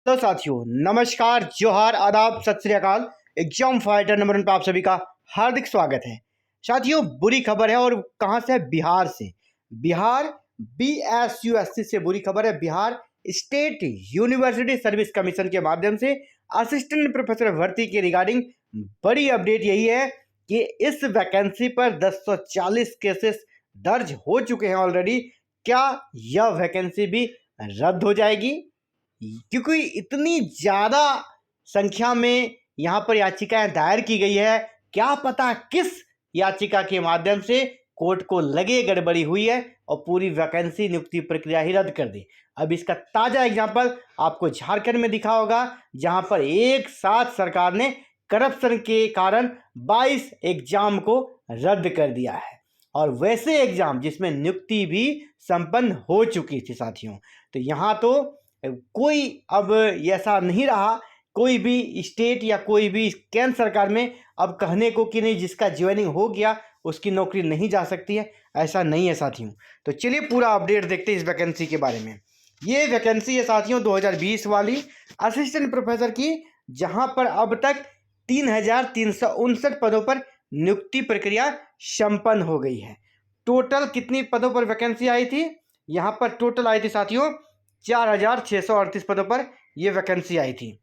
तो साथियों नमस्कार, जोहार, आदाब, सत श्री अकाल। एग्जाम फाइटर नंबर 1 पर आप सभी का हार्दिक स्वागत है। साथियों बुरी खबर है, और कहां से है? बिहार से। बिहार BSUSC से बुरी खबर है। Bihar state university service commission के माध्यम से असिस्टेंट प्रोफेसर भर्ती के रिगार्डिंग बड़ी अपडेट यही है कि इस वैकेंसी पर 1040 केसेस दर्ज हो चुके हैं ऑलरेडी। क्या यह वैकेंसी भी रद्द हो जाएगी? क्योंकि इतनी ज़्यादा संख्या में यहाँ पर याचिकाएं दायर की गई है, क्या पता किस याचिका के माध्यम से कोर्ट को लगे गड़बड़ी हुई है और पूरी वैकेंसी नियुक्ति प्रक्रिया ही रद्द कर दी। अब इसका ताज़ा एग्जाम्पल आपको झारखंड में दिखा होगा, जहाँ पर एक साथ सरकार ने करप्शन के कारण 22 एग्जाम को रद्द कर दिया है, और वैसे एग्जाम जिसमें नियुक्ति भी संपन्न हो चुकी थी साथियों। तो यहाँ तो कोई अब ऐसा नहीं रहा, कोई भी स्टेट या कोई भी केंद्र सरकार में अब कहने को कि नहीं जिसका ज्वाइनिंग हो गया उसकी नौकरी नहीं जा सकती है, ऐसा नहीं है साथियों। तो चलिए पूरा अपडेट देखते हैं इस वैकेंसी के बारे में। ये वैकेंसी है साथियों 2020 वाली असिस्टेंट प्रोफेसर की, जहां पर अब तक 3359 पदों पर नियुक्ति प्रक्रिया संपन्न हो गई है। टोटल कितनी पदों पर वैकेंसी आई थी? यहाँ पर टोटल आई थी साथियों 4638 पदों पर यह वैकेंसी आई थी।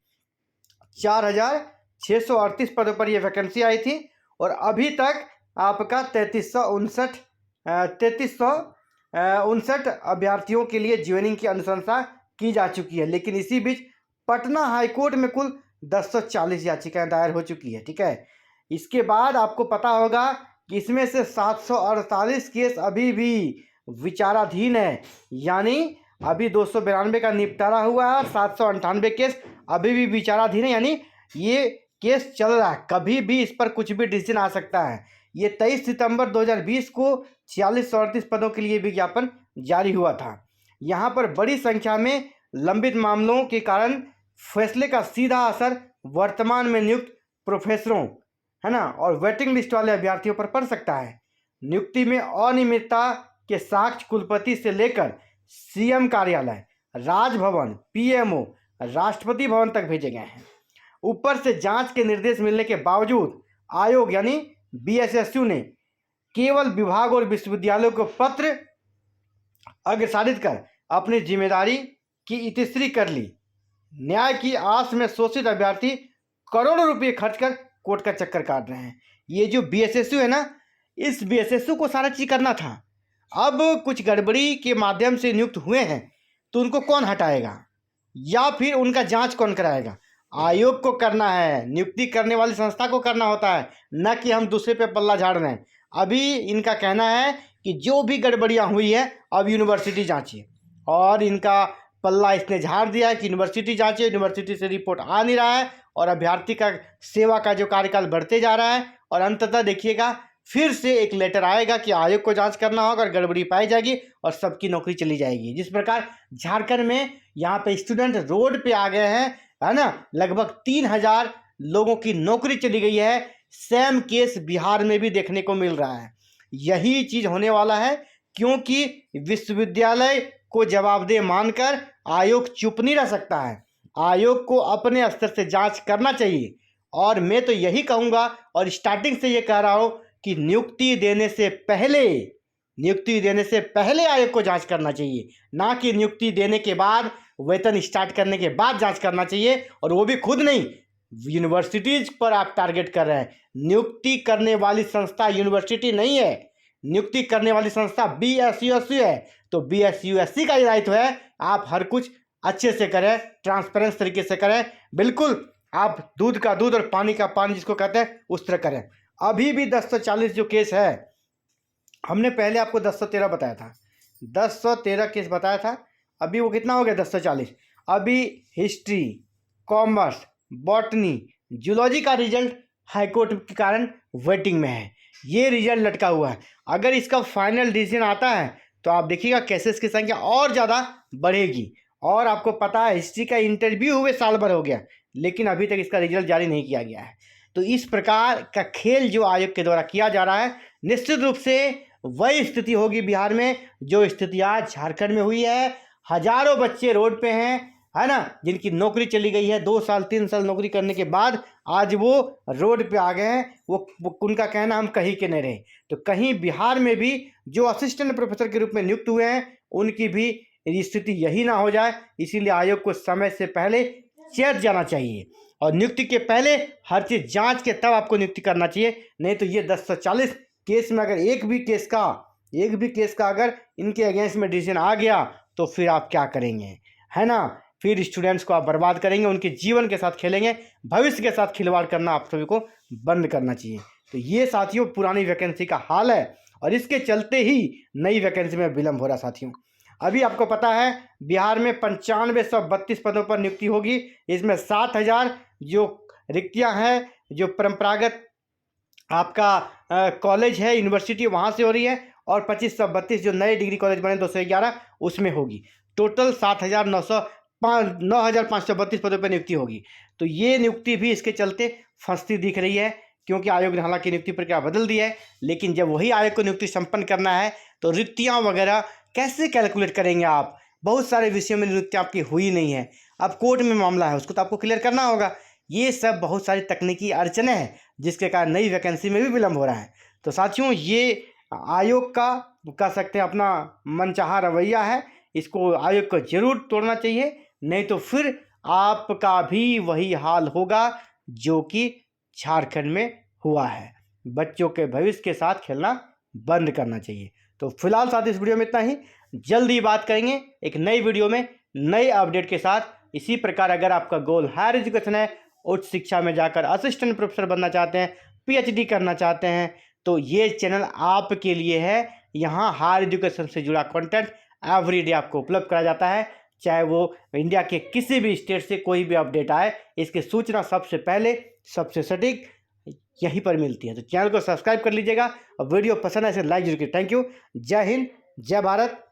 4638 पदों पर यह वैकेंसी आई थी, और अभी तक आपका 3359 अभ्यर्थियों के लिए ज्वाइनिंग की अनुशंसा की जा चुकी है। लेकिन इसी बीच पटना हाईकोर्ट में कुल 1040 याचिकाएं दायर हो चुकी है। ठीक है, इसके बाद आपको पता होगा कि इसमें से 748 केस अभी भी विचाराधीन है, यानी अभी 292 का निपटारा हुआ है, 798 केस अभी भी विचाराधीन है, यानी ये केस चल रहा है, कभी भी इस पर कुछ भी डिसीजन आ सकता है। ये 23 सितंबर 2020 को 4638 पदों के लिए विज्ञापन जारी हुआ था। यहाँ पर बड़ी संख्या में लंबित मामलों के कारण फैसले का सीधा असर वर्तमान में नियुक्त प्रोफेसरों, है ना, और वेटिंग लिस्ट वाले अभ्यर्थियों पर पड़ सकता है। नियुक्ति में अनियमितता के साक्ष्य कुलपति से लेकर CM कार्यालय, राजभवन, PMO, राष्ट्रपति भवन तक भेजे गए हैं। ऊपर से जांच के निर्देश मिलने के बावजूद आयोग यानी BSSU ने केवल विभाग और विश्वविद्यालयों को पत्र अग्रसारित कर अपनी जिम्मेदारी की इतिश्री कर ली। न्याय की आस में शोषित अभ्यर्थी करोड़ों रुपए खर्च कर कोर्ट का चक्कर काट रहे हैं। ये जो BSSU है ना, इस BSSU को सारा चीज करना था। अब कुछ गड़बड़ी के माध्यम से नियुक्त हुए हैं तो उनको कौन हटाएगा, या फिर उनका जांच कौन कराएगा? आयोग को करना है, नियुक्ति करने वाली संस्था को करना होता है, न कि हम दूसरे पे पल्ला झाड़ रहे हैं। अभी इनका कहना है कि जो भी गड़बड़ियां हुई है अब यूनिवर्सिटी जांचे, और इनका पल्ला इसने झाड़ दिया है कि यूनिवर्सिटी जांचे। यूनिवर्सिटी से रिपोर्ट आ नहीं रहा है, और अभ्यर्थी का सेवा का जो कार्यकाल बढ़ते जा रहा है, और अंततः देखिएगा फिर से एक लेटर आएगा कि आयोग को जांच करना होगा, और गड़बड़ी पाई जाएगी और सबकी नौकरी चली जाएगी। जिस प्रकार झारखंड में यहाँ पे स्टूडेंट रोड पे आ गए हैं, है ना, लगभग 3000 लोगों की नौकरी चली गई है। सेम केस बिहार में भी देखने को मिल रहा है। यही चीज होने वाला है, क्योंकि विश्वविद्यालय को जवाबदेह मानकर आयोग चुप नहीं रह सकता है। आयोग को अपने स्तर से जांच करना चाहिए, और मैं तो यही कहूँगा और स्टार्टिंग से ये कह रहा हूँ कि नियुक्ति देने से पहले आयोग को जांच करना चाहिए, ना कि नियुक्ति देने के बाद, वेतन स्टार्ट करने के बाद जांच करना चाहिए। और वो भी खुद नहीं, यूनिवर्सिटीज पर आप टारगेट कर रहे हैं। नियुक्ति करने वाली संस्था यूनिवर्सिटी नहीं है, नियुक्ति करने वाली संस्था BSUSC है। तो BSUSC का दायित्व है आप हर कुछ अच्छे से करें, ट्रांसपेरेंस तरीके से करें, बिल्कुल आप दूध का दूध और पानी का पानी जिसको कहते हैं उस तरह करें। अभी भी 1040 जो केस है, हमने पहले आपको 1013 बताया था, 1013 केस बताया था, अभी वो कितना हो गया 1040। अभी हिस्ट्री, कॉमर्स, बॉटनी, जूलॉजी का रिजल्ट हाईकोर्ट के कारण वेटिंग में है। ये रिजल्ट लटका हुआ है। अगर इसका फाइनल डिसीजन आता है तो आप देखिएगा केसेस की संख्या और ज़्यादा बढ़ेगी। और आपको पता है हिस्ट्री का इंटरव्यू हुए साल भर हो गया, लेकिन अभी तक इसका रिजल्ट जारी नहीं किया गया है। तो इस प्रकार का खेल जो आयोग के द्वारा किया जा रहा है, निश्चित रूप से वही स्थिति होगी बिहार में जो स्थिति आज झारखंड में हुई है। हजारों बच्चे रोड पे हैं, है ना, जिनकी नौकरी चली गई है, 2 साल 3 साल नौकरी करने के बाद आज वो रोड पे आ गए हैं, वो उनका कहना हम कहीं के नहीं रहे। तो कहीं बिहार में भी जो असिस्टेंट प्रोफेसर के रूप में नियुक्त हुए हैं उनकी भी स्थिति यही ना हो जाए, इसीलिए आयोग को समय से पहले चेत जाना चाहिए और नियुक्ति के पहले हर चीज़ जांच के तब आपको नियुक्ति करना चाहिए। नहीं तो ये 1040 केस में अगर एक भी केस का अगर इनके अगेंस्ट में डिसीजन आ गया तो फिर आप क्या करेंगे, है ना। फिर स्टूडेंट्स को आप बर्बाद करेंगे, उनके जीवन के साथ खेलेंगे, भविष्य के साथ खिलवाड़ करना आप सभी को बंद करना चाहिए। तो ये साथियों पुरानी वैकेंसी का हाल है और इसके चलते ही नई वैकेंसी में विलम्ब हो रहा साथियों। अभी आपको पता है बिहार में 9532 पदों पर नियुक्ति होगी। इसमें 7000 जो रिक्तियां हैं जो परंपरागत आपका कॉलेज है, यूनिवर्सिटी, वहाँ से हो रही है और 2532 जो नए डिग्री कॉलेज बने 211 उसमें होगी। टोटल 9532 पदों पर नियुक्ति होगी। तो ये नियुक्ति भी इसके चलते फंसती दिख रही है, क्योंकि आयोग ने हालांकि नियुक्ति प्रक्रिया बदल दी है, लेकिन जब वही आयोग को नियुक्ति संपन्न करना है तो रिक्तियाँ वगैरह कैसे कैलकुलेट करेंगे आप। बहुत सारे विषयों में नियुक्ति आपकी हुई नहीं है, अब कोर्ट में मामला है, उसको तो आपको क्लियर करना होगा। ये सब बहुत सारी तकनीकी अड़चने हैं जिसके कारण नई वैकेंसी में भी विलम्ब हो रहा है। तो साथियों ये आयोग का कह सकते हैं अपना मनचाहा रवैया है, इसको आयोग को जरूर तोड़ना चाहिए, नहीं तो फिर आपका भी वही हाल होगा जो कि झारखंड में हुआ है। बच्चों के भविष्य के साथ खेलना बंद करना चाहिए। तो फिलहाल साथ इस वीडियो में इतना ही, जल्दी बात करेंगे एक नई वीडियो में नए अपडेट के साथ। इसी प्रकार अगर आपका गोल हायर एजुकेशन है, उच्च शिक्षा में जाकर असिस्टेंट प्रोफेसर बनना चाहते हैं, पीएचडी करना चाहते हैं, तो ये चैनल आपके लिए है। यहाँ हायर एजुकेशन से जुड़ा कंटेंट एवरीडे आपको उपलब्ध कराया जाता है, चाहे वो इंडिया के किसी भी स्टेट से कोई भी अपडेट आए, इसकी सूचना सबसे पहले सबसे सटीक यहीं पर मिलती है। तो चैनल को सब्सक्राइब कर लीजिएगा और वीडियो पसंद है इसे लाइक जरूर कीजिए। Thank you. जय हिंद, जय भारत,